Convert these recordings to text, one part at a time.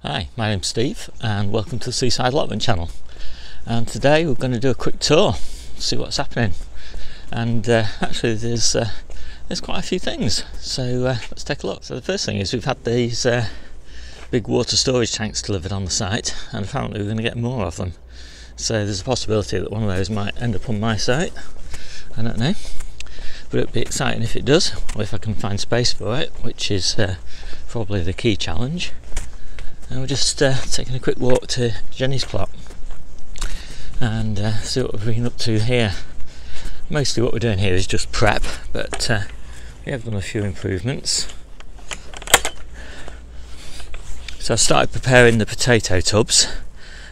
Hi, my name's Steve and welcome to the Seaside Allotment channel, and today we're going to do a quick tour, see what's happening. And actually there's quite a few things, so let's take a look. So the first thing is we've had these big water storage tanks delivered on the site, and apparently we're going to get more of them. So there's a possibility that one of those might end up on my site, I don't know, but it'd be exciting if it does, or if I can find space for it, which is probably the key challenge. And we're just taking a quick walk to Jennie's plot and see what we've been up to here. Mostly what we're doing here is just prep, but we have done a few improvements. So I started preparing the potato tubs,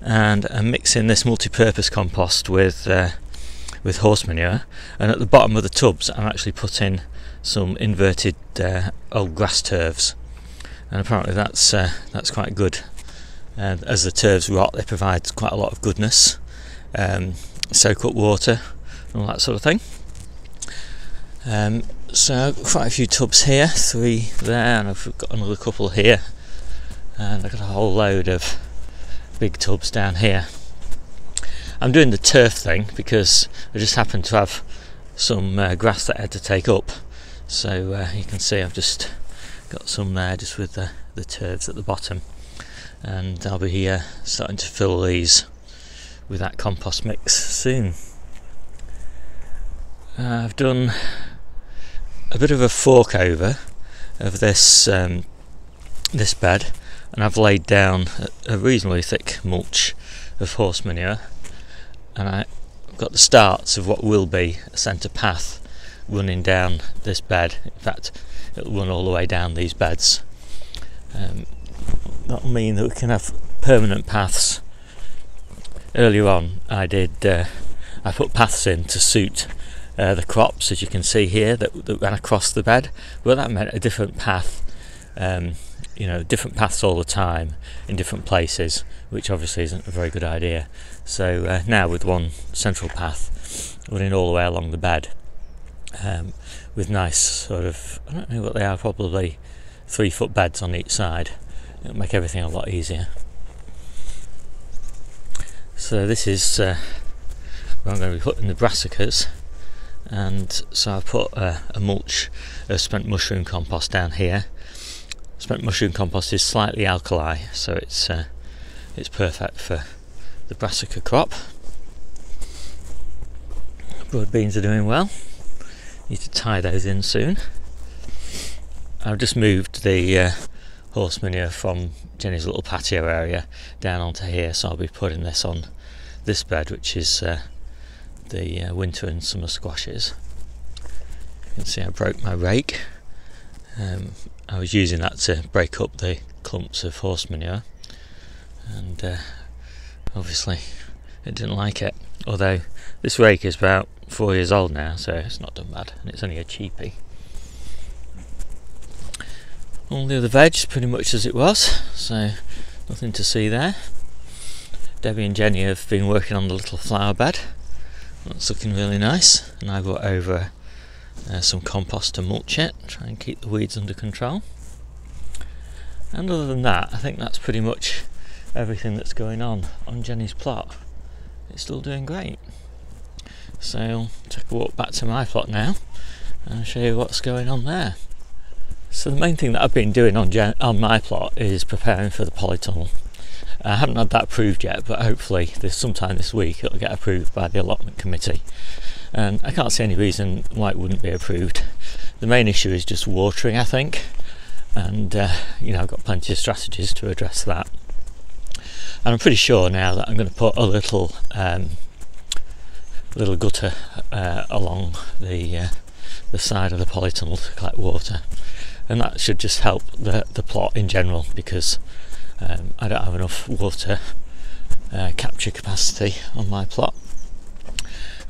and I'm mixing this multi-purpose compost with horse manure, and at the bottom of the tubs I'm actually putting some inverted old grass turfs. And apparently that's quite good. As the turfs rot, they provide quite a lot of goodness, soak up water and all that sort of thing. So quite a few tubs here, 3 there, and I've got another couple here, and I've got a whole load of big tubs down here. I'm doing the turf thing because I just happen to have some grass that I had to take up, so you can see I've just got some there just with the turfs at the bottom, and I'll be starting to fill these with that compost mix soon. I've done a bit of a fork over of this this bed, and I've laid down a reasonably thick mulch of horse manure, and I've got the starts of what will be a centre path running down this bed. In fact, it'll run all the way down these beds. That'll mean that we can have permanent paths. Earlier on I put paths in to suit the crops, as you can see here, that ran across the bed. Well, that meant a different path, different paths all the time in different places, which obviously isn't a very good idea. So now with one central path running all the way along the bed, with nice sort of, I don't know what they are, probably 3-foot beds on each side, it'll make everything a lot easier. So this is where I'm going to be putting the brassicas, and so I've put a mulch of spent mushroom compost down here. Spent mushroom compost is slightly alkali, so it's perfect for the brassica crop. Broad beans are doing well. Need to tie those in soon. I've just moved the horse manure from Jennie's little patio area down onto here, so I'll be putting this on this bed, which is the winter and summer squashes. You can see I broke my rake. I was using that to break up the clumps of horse manure, and obviously it didn't like it, although this rake is about 4 years old now, so it's not done bad, and it's only a cheapie. All the other veg is pretty much as it was, so nothing to see there. Debbie and Jennie have been working on the little flower bed. That's looking really nice, and I brought over some compost to mulch it, try and keep the weeds under control. And other than that, I think that's pretty much everything that's going on Jennie's plot. It's still doing great. So I'll take a walk back to my plot now and show you what's going on there. So the main thing that I've been doing on my plot is preparing for the polytunnel. I haven't had that approved yet, but hopefully sometime this week it'll get approved by the allotment committee. And I can't see any reason why it wouldn't be approved. The main issue is just watering, I think, and I've got plenty of strategies to address that. And I'm pretty sure now that I'm going to put a little gutter along the side of the polytunnel to collect water, and that should just help the plot in general, because I don't have enough water capture capacity on my plot.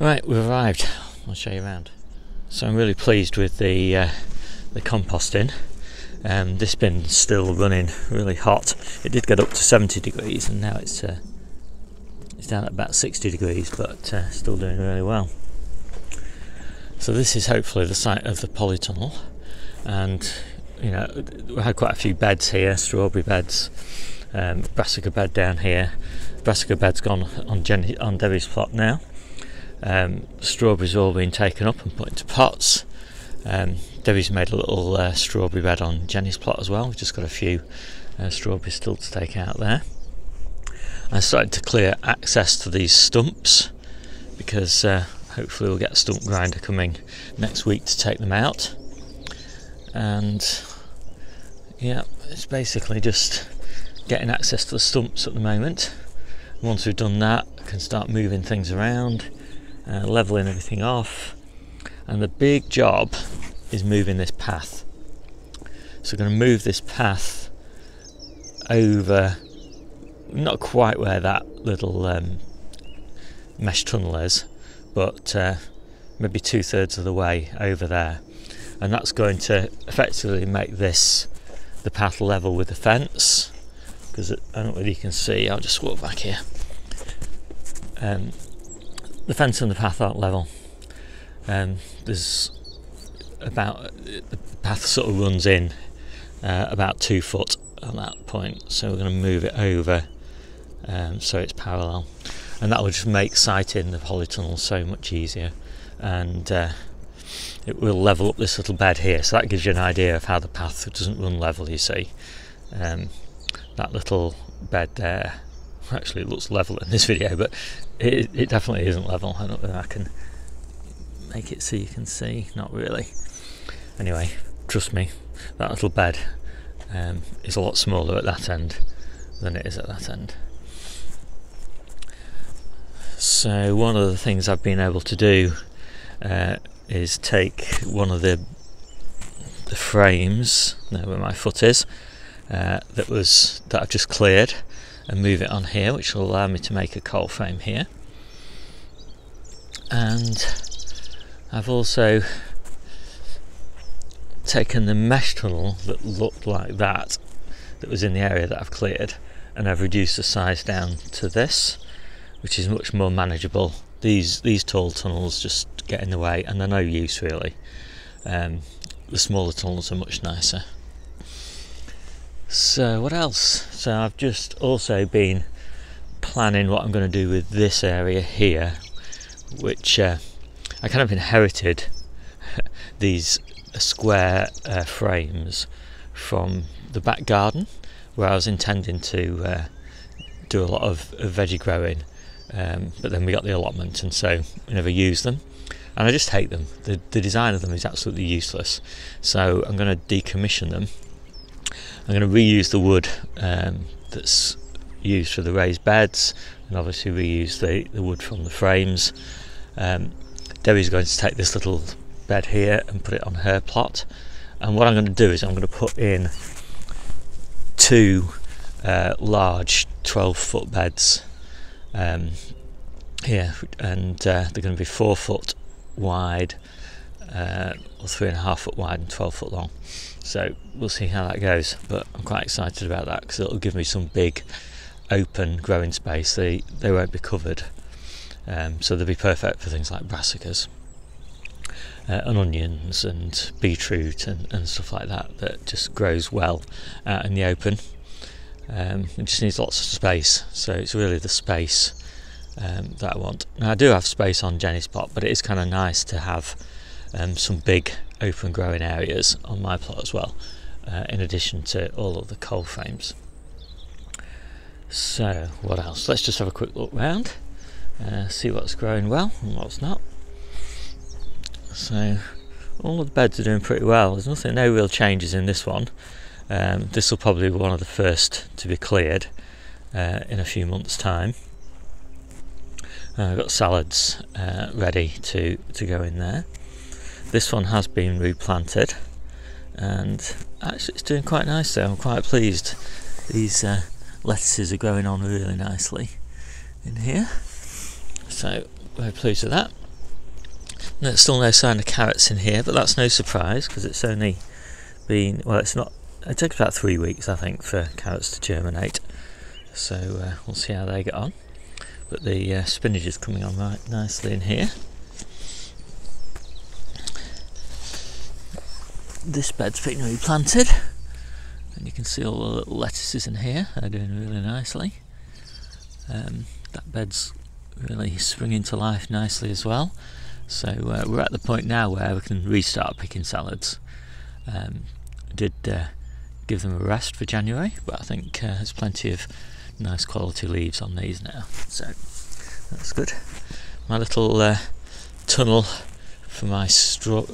Right, we've arrived. I'll show you around. So I'm really pleased with the composting. This bin's still running really hot. It did get up to 70 degrees, and now it's down at about 60 degrees, but still doing really well. So this is hopefully the site of the polytunnel, and we had quite a few beds here, strawberry beds, brassica bed down here. Brassica bed's gone on Debbie's plot now. Strawberries all been taken up and put into pots. Debbie's made a little strawberry bed on Jennie's plot as well. We've just got a few strawberries still to take out there. I started to clear access to these stumps because hopefully we'll get a stump grinder coming next week to take them out. And yeah, it's basically just getting access to the stumps at the moment. Once we've done that, I can start moving things around, levelling everything off, and the big job is moving this path. So we're going to move this path over, not quite where that little mesh tunnel is, but maybe 2/3 of the way over there, and that's going to effectively make this the path level with the fence, because I don't know whether you can see, I'll just walk back here. The fence and the path aren't level. There's about, the path sort of runs in about 2 foot on that point, so we're going to move it over so it's parallel, and that will just make sighting the polytunnel so much easier, and it will level up this little bed here, so that gives you an idea of how the path doesn't run level, you see. That little bed there, actually it looks level in this video, but it definitely isn't level. I don't know if I can make it so you can see, not really. Anyway, trust me, that little bed is a lot smaller at that end than it is at that end. So one of the things I've been able to do is take one of the frames, there where my foot is, that I've just cleared, and move it on here, which will allow me to make a coal frame here. And I've also taken the mesh tunnel that looked like that was in the area that I've cleared, and I've reduced the size down to this, which is much more manageable. These tall tunnels just get in the way and they're no use really. The smaller tunnels are much nicer. So what else? So I've just also been planning what I'm going to do with this area here, which I kind of inherited these square frames from the back garden, where I was intending to do a lot of veggie growing, but then we got the allotment and so we never used them, and I just hate them. The design of them is absolutely useless, so I'm going to decommission them. I'm going to reuse the wood that's used for the raised beds, and obviously reuse the wood from the frames. Debbie's going to take this little bed here and put it on her plot, and what I'm going to do is I'm going to put in 2 large 12-foot beds here, and they're going to be 4 foot wide, or 3.5 foot wide and 12 foot long. So we'll see how that goes, but I'm quite excited about that because it'll give me some big open growing space. They won't be covered, so they'll be perfect for things like brassicas and onions and beetroot and stuff like that just grows well out in the open. It just needs lots of space, so it's really the space that I want. Now I do have space on Jennie's plot, but it is kind of nice to have some big open growing areas on my plot as well, in addition to all of the coal frames. So what else? Let's just have a quick look round, see what's growing well and what's not. So all of the beds are doing pretty well. There's no real changes in this one. This will probably be one of the first to be cleared in a few months' time. I've got salads ready to go in there. This one has been replanted, and actually it's doing quite nice there. I'm quite pleased. These lettuces are growing on really nicely in here, so very pleased with that. There's still no sign of carrots in here, but that's no surprise because it's only been, well, it's not, it takes about 3 weeks I think for carrots to germinate, so we'll see how they get on. But the spinach is coming on right nicely in here. This bed's been replanted, And you can see all the little lettuces in here, they're doing really nicely. That bed's really springing to life nicely as well. So we're at the point now where we can restart picking salads. Did give them a rest for January, but I think there's plenty of nice quality leaves on these now, so that's good. My little tunnel for my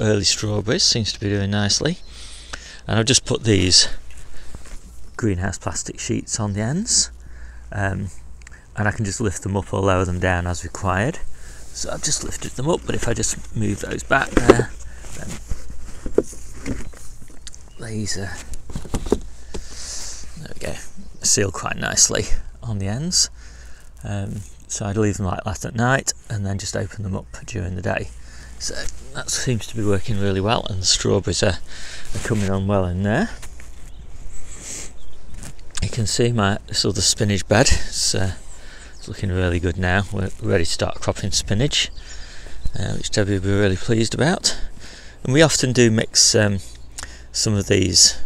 early strawberries seems to be doing nicely, and I've just put these greenhouse plastic sheets on the ends, and I can just lift them up or lower them down as required. So I've just lifted them up, but if I just move those back there, then these there we go, seal quite nicely on the ends. So I'd leave them like that at night and then just open them up during the day. So that seems to be working really well, and the strawberries are coming on well in there. You can see this other spinach bed, it's looking really good now. We're ready to start cropping spinach, which Debbie will be really pleased about. And we often do mix some of these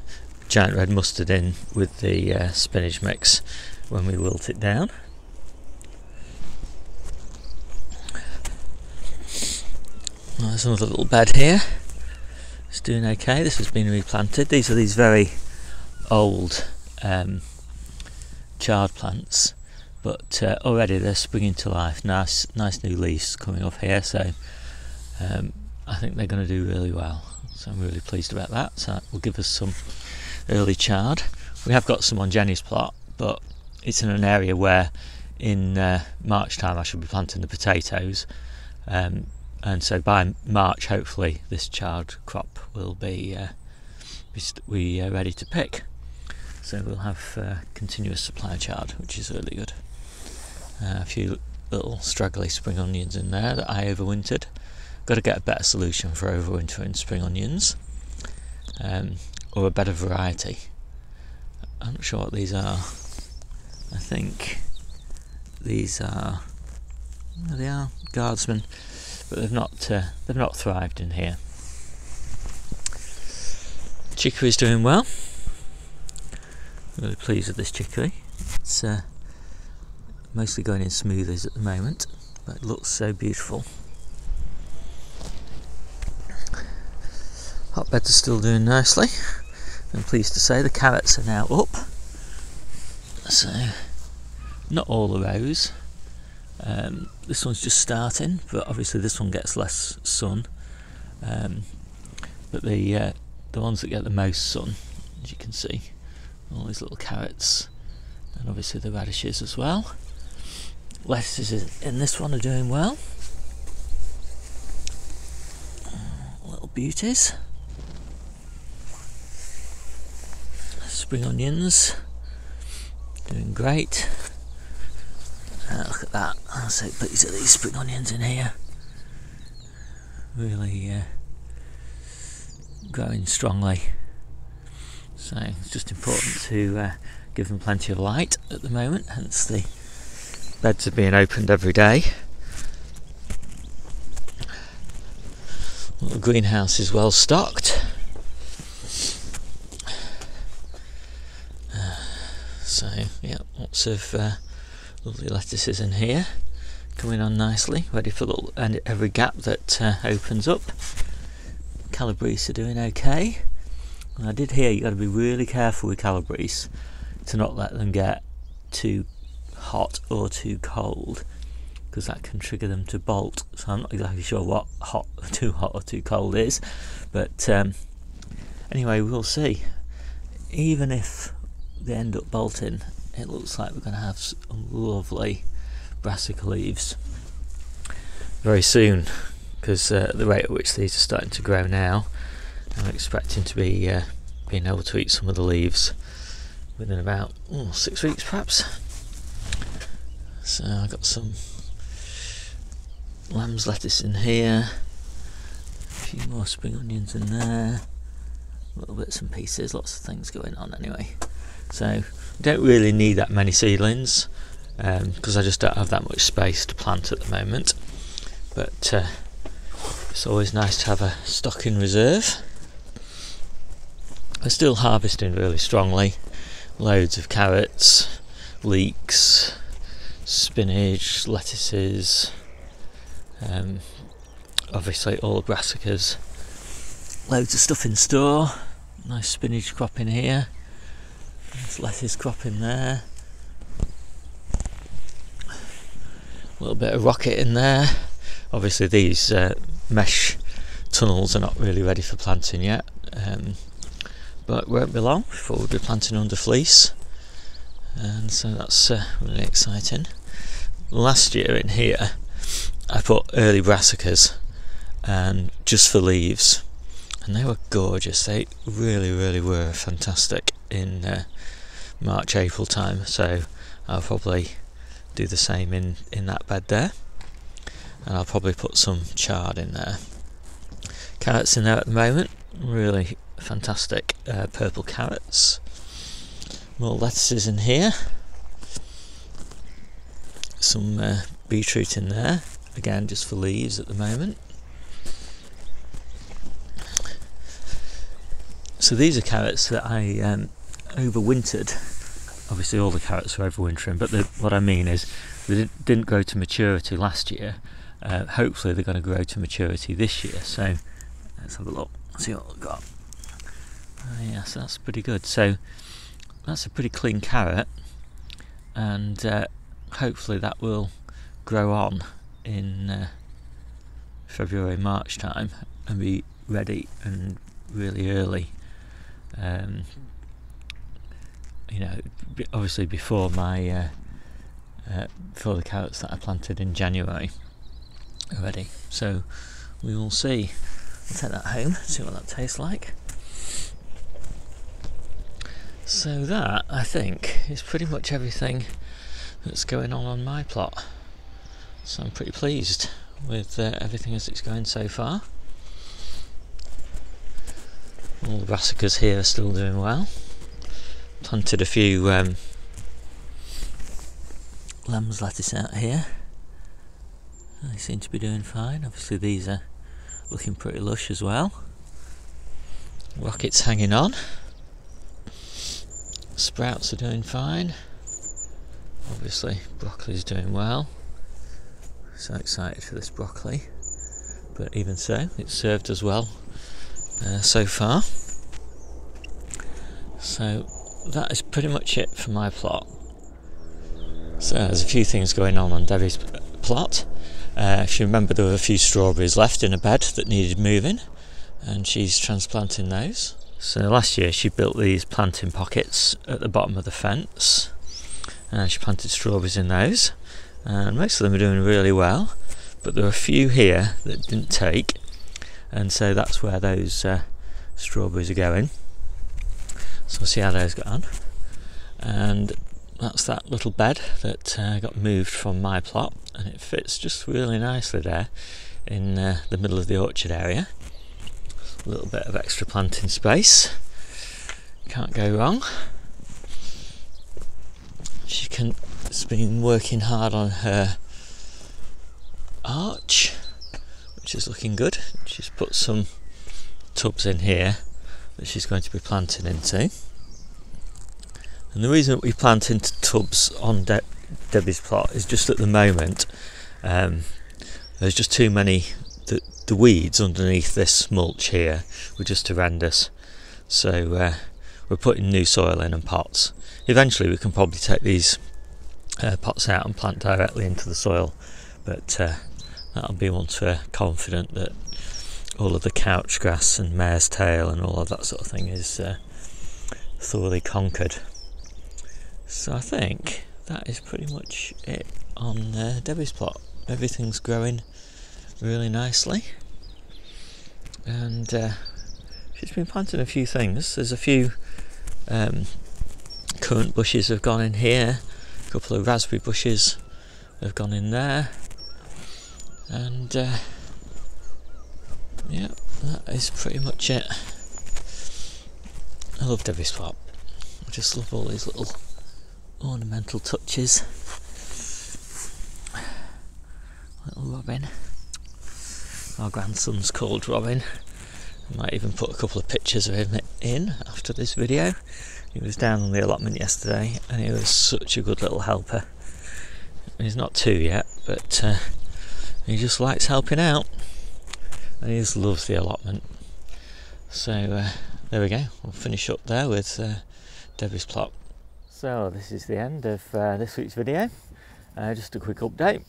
giant red mustard in with the spinach mix when we wilt it down. Well, there's another little bed here. It's doing okay. This has been replanted. These are these very old chard plants, but already they're springing to life. Nice new leaves coming off here, so I think they're going to do really well. So I'm really pleased about that. So that will give us some early chard. We have got some on Jennie's plot, but it's in an area where in March time I should be planting the potatoes, and so by March hopefully this chard crop will be ready to pick. So we'll have continuous supply of chard, which is really good. A few little straggly spring onions in there that I overwintered. Got to get a better solution for overwintering spring onions, or a better variety. I'm not sure what these are. I think these are, well, they are guardsmen, but they've not thrived in here. Chicory's doing well. Really pleased with this chicory. It's mostly going in smoothies at the moment, but it looks so beautiful. Hotbeds are still doing nicely. I'm pleased to say the carrots are now up. So, not all the rows. This one's just starting, but obviously this one gets less sun. But the ones that get the most sun, as you can see, all these little carrots, and obviously the radishes as well. Lettuces in this one are doing well. Little beauties. Spring onions doing great. Look at that, I'm so pleased with these spring onions in here. Really growing strongly. So it's just important to give them plenty of light at the moment, hence the beds are being opened every day. The greenhouse is well stocked. So yeah, lots of lovely lettuces in here, coming on nicely, ready for every gap that opens up. Calabrese are doing okay. And I did hear you've got to be really careful with Calabrese to not let them get too hot or too cold, because that can trigger them to bolt. So I'm not exactly sure what too hot or too cold is, but anyway, we'll see. Even if they end up bolting, it looks like we're going to have some lovely brassica leaves very soon, because at the rate at which these are starting to grow now, I'm expecting to be being able to eat some of the leaves within about 6 weeks perhaps. So I've got some lamb's lettuce in here, a few more spring onions in there, little bits and pieces, lots of things going on anyway. So I don't really need that many seedlings, because I just don't have that much space to plant at the moment, but it's always nice to have a stock in reserve. We're still harvesting really strongly. Loads of carrots, leeks, spinach, lettuces, obviously all the brassicas. Loads of stuff in store. Nice spinach crop in here. There's lettuce crop in there. A little bit of rocket in there. Obviously these mesh tunnels are not really ready for planting yet, but it won't be long before we'll be planting under fleece, and so that's really exciting. Last year in here I put early brassicas and just for leaves, and they were gorgeous. They really were fantastic in March, April time, so I'll probably do the same in that bed there, and I'll probably put some chard in there. Carrots in there at the moment, really fantastic purple carrots. More lettuces in here, some beetroot in there, again just for leaves at the moment. So these are carrots that I overwintered. Obviously all the carrots are overwintering, but what I mean is they didn't grow to maturity last year. Hopefully they're going to grow to maturity this year, so let's have a look, see what we've got. Yes, that's pretty good. So that's a pretty clean carrot, and hopefully that will grow on in February, March time and be ready and really early. You know, obviously before my before the carrots that I planted in January are ready. So we will see. I'll take that home, see what that tastes like. So that, I think, is pretty much everything that's going on my plot. So I'm pretty pleased with everything as it's going so far. All the brassicas here are still doing well. Planted a few lamb's lettuce out here. They seem to be doing fine. Obviously these are looking pretty lush as well. Rocket's hanging on. Sprouts are doing fine. Obviously broccoli's doing well. So excited for this broccoli. But even so, it's served as well so far. So that is pretty much it for my plot. So there's a few things going on Debbie's plot. If you remember, there were a few strawberries left in a bed that needed moving, and she's transplanting those. So last year she built these planting pockets at the bottom of the fence, and she planted strawberries in those, and most of them are doing really well, but there are a few here that didn't take, and so that's where those strawberries are going. So we'll see how those got on. And that's that little bed that got moved from my plot, and it fits just really nicely there in the middle of the orchard area. A little bit of extra planting space, can't go wrong. She's been working hard on her arch, which is looking good. She's put some tubs in here that she's going to be planting into. And the reason that we plant into tubs on Debbie's plot is just at the moment there's just too many, the weeds underneath this mulch here were just horrendous. So we're putting new soil in and pots. Eventually we can probably take these pots out and plant directly into the soil, but that'll be once we're confident that all of the couch grass and mare's tail and all of that sort of thing is thoroughly conquered. So I think that is pretty much it on Debbie's plot. Everything's growing really nicely, and she's been planting a few things. There's a few currant bushes have gone in here, a couple of raspberry bushes have gone in there, and yeah, that is pretty much it. I love Debbie's plot. I just love all these little ornamental touches. Little Robin. Our grandson's called Robin, I might even put a couple of pictures of him in after this video. He was down on the allotment yesterday and he was such a good little helper. He's not 2 yet, but he just likes helping out and he just loves the allotment. So there we go, we'll finish up there with Debbie's plot. So this is the end of this week's video. Just a quick update,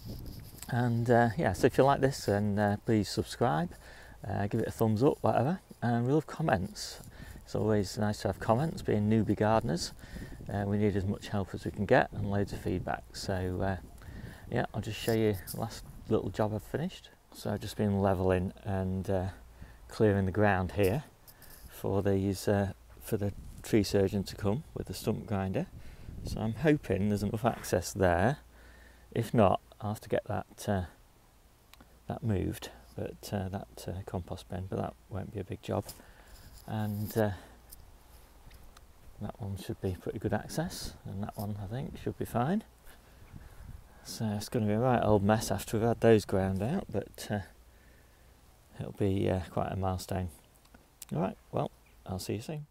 and yeah, so if you like this, then please subscribe, give it a thumbs up, whatever, and we love comments. It's always nice to have comments. Being newbie gardeners, we need as much help as we can get and loads of feedback. So yeah, I'll just show you the last little job I've finished. So I've just been levelling and clearing the ground here for these for the tree surgeon to come with the stump grinder. So I'm hoping there's enough access there. If not, I'll have to get that that moved, but that compost bin, but that won't be a big job. And that one should be pretty good access, and that one I think should be fine. So it's going to be a right old mess after we've had those ground out, but it'll be quite a milestone. Alright, well, I'll see you soon.